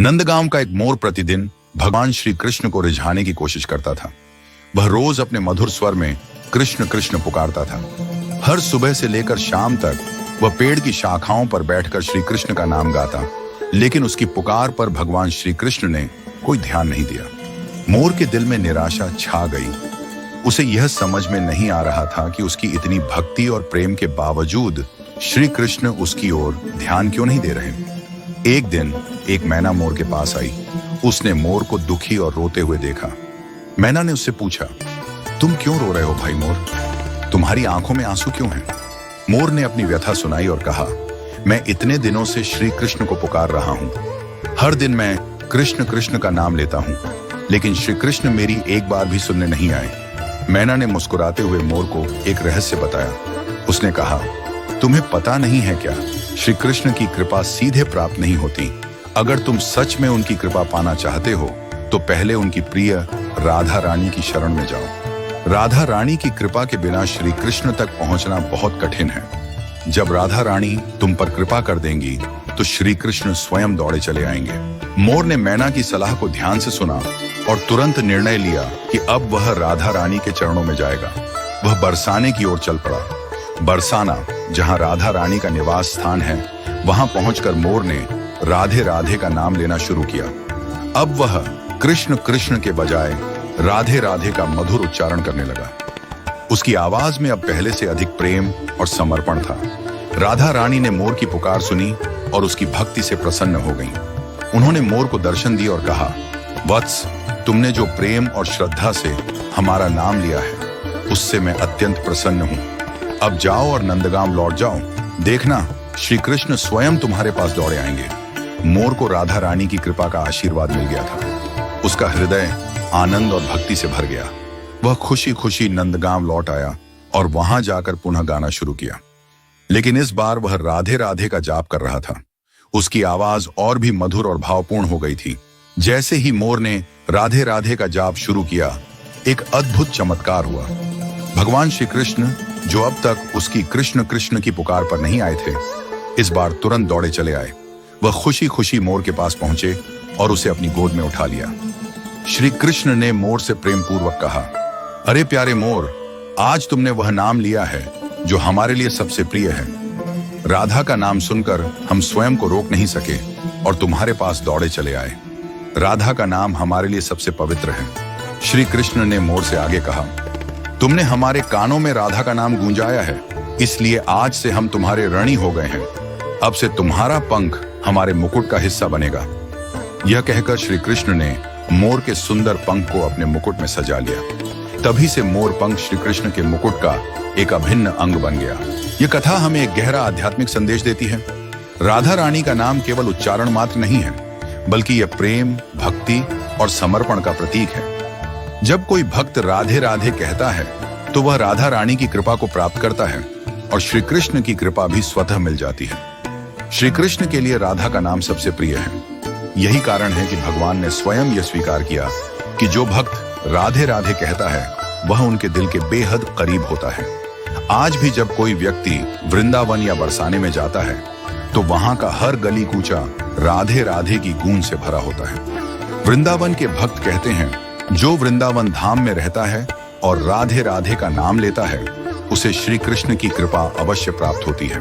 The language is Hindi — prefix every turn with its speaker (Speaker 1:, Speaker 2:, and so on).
Speaker 1: नंदगांव का एक मोर प्रतिदिन भगवान श्री कृष्ण को रिझाने की कोशिश करता था। वह रोज अपने मधुर स्वर में कृष्ण कृष्ण पुकारता था। हर सुबह से लेकर शाम तक वह पेड़ की शाखाओं पर बैठकर श्री कृष्ण का नाम गाता, लेकिन उसकी पुकार पर भगवान श्री कृष्ण ने कोई ध्यान नहीं दिया। मोर के दिल में निराशा छा गई। उसे यह समझ में नहीं आ रहा था कि उसकी इतनी भक्ति और प्रेम के बावजूद श्री कृष्ण उसकी ओर ध्यान क्यों नहीं दे रहे। एक दिन एक मैना मोर के पास आई। उसने मोर को दुखी और रोते हुए देखा। मैना ने उससे पूछा, तुम क्यों रो रहे हो भाई मोर? तुम्हारी आंखों में आंसू क्यों हैं? मोर ने अपनी व्यथा सुनाई और कहा, मैं इतने दिनों से श्री कृष्ण को पुकार रहा हूं। हर दिन मैं कृष्ण कृष्ण का नाम लेता हूं, लेकिन श्री कृष्ण मेरी एक बार भी सुनने नहीं आए। मैना ने मुस्कुराते हुए मोर को एक रहस्य बताया। उसने कहा, तुम्हें पता नहीं है क्या, श्री कृष्ण की कृपा सीधे प्राप्त नहीं होती। अगर तुम सच में उनकी कृपा पाना चाहते हो तो पहले उनकी प्रिय राधा रानी की शरण में जाओ। राधा रानी की कृपा के बिना श्री कृष्ण तक पहुंचना बहुत कठिन है। जब राधा रानी तुम पर कृपा कर देंगी तो श्री कृष्ण स्वयं दौड़े चले आएंगे। मोर ने मैना की सलाह को ध्यान से सुना और तुरंत निर्णय लिया कि अब वह राधा रानी के चरणों में जाएगा। वह बरसाने की ओर चल पड़ा। बरसाना, जहां राधा रानी का निवास स्थान है, वहां पहुंचकर मोर ने राधे राधे का नाम लेना शुरू किया। अब वह कृष्ण कृष्ण के बजाय राधे राधे का मधुर उच्चारण करने लगा। उसकी आवाज में अब पहले से अधिक प्रेम और समर्पण था। राधा रानी ने मोर की पुकार सुनी और उसकी भक्ति से प्रसन्न हो गईं। उन्होंने मोर को दर्शन दिया और कहा, वत्स, तुमने जो प्रेम और श्रद्धा से हमारा नाम लिया है, उससे मैं अत्यंत प्रसन्न हूं। अब जाओ और नंदगांव लौट जाओ। देखना, श्री कृष्ण स्वयं तुम्हारे पास दौड़े आएंगे। मोर को राधा रानी की कृपा का आशीर्वाद मिल गया था। उसका हृदय आनंद और भक्ति से भर गया। वह खुशी खुशी नंदगांव लौट आया और वहां जाकर पुनः गाना शुरू किया। लेकिन इस बार वह राधे राधे का जाप कर रहा था। उसकी आवाज और भी मधुर और भावपूर्ण हो गई थी। जैसे ही मोर ने राधे राधे का जाप शुरू किया, एक अद्भुत चमत्कार हुआ। भगवान श्री कृष्ण, जो अब तक उसकी कृष्ण कृष्ण की पुकार पर नहीं आए थे, इस बार तुरंत दौड़े चले आए। वह खुशी खुशी मोर के पास पहुंचे और उसे अपनी गोद में उठा लिया। श्री कृष्ण ने मोर से प्रेम पूर्वक कहा, अरे प्यारे मोर, आज तुमने वह नाम लिया है जो हमारे लिए सबसे प्रिय है। राधा का नाम सुनकर हम स्वयं को रोक नहीं सके और तुम्हारे पास दौड़े चले आए। राधा का नाम हमारे लिए सबसे पवित्र है। श्री कृष्ण ने मोर से आगे कहा, तुमने हमारे कानों में राधा का नाम गूंजाया है, इसलिए आज से हम तुम्हारे ऋणी हो गए हैं। अब से तुम्हारा पंख हमारे मुकुट का हिस्सा बनेगा। यह कहकर श्री कृष्ण ने मोर के सुंदर पंख को अपने मुकुट में सजा लिया। तभी से मोर पंख श्री कृष्ण के मुकुट का एक अभिन्न अंग बन गया। यह कथा हमें एक गहरा आध्यात्मिक संदेश देती है। राधा रानी का नाम केवल उच्चारण मात्र नहीं है, बल्कि यह प्रेम, भक्ति और समर्पण का प्रतीक है। जब कोई भक्त राधे राधे कहता है तो वह राधा रानी की कृपा को प्राप्त करता है और श्री कृष्ण की कृपा भी स्वतः मिल जाती है। श्री कृष्ण के लिए राधा का नाम सबसे प्रिय है। यही कारण है कि भगवान ने स्वयं यह स्वीकार किया कि जो भक्त राधे राधे कहता है वह उनके दिल के बेहद करीब होता है। आज भी जब कोई व्यक्ति वृंदावन या बरसाने में जाता है तो वहां का हर गली कूचा राधे राधे की गूंज से भरा होता है। वृंदावन के भक्त कहते हैं, जो वृंदावन धाम में रहता है और राधे राधे का नाम लेता है, उसे श्री कृष्ण की कृपा अवश्य प्राप्त होती है।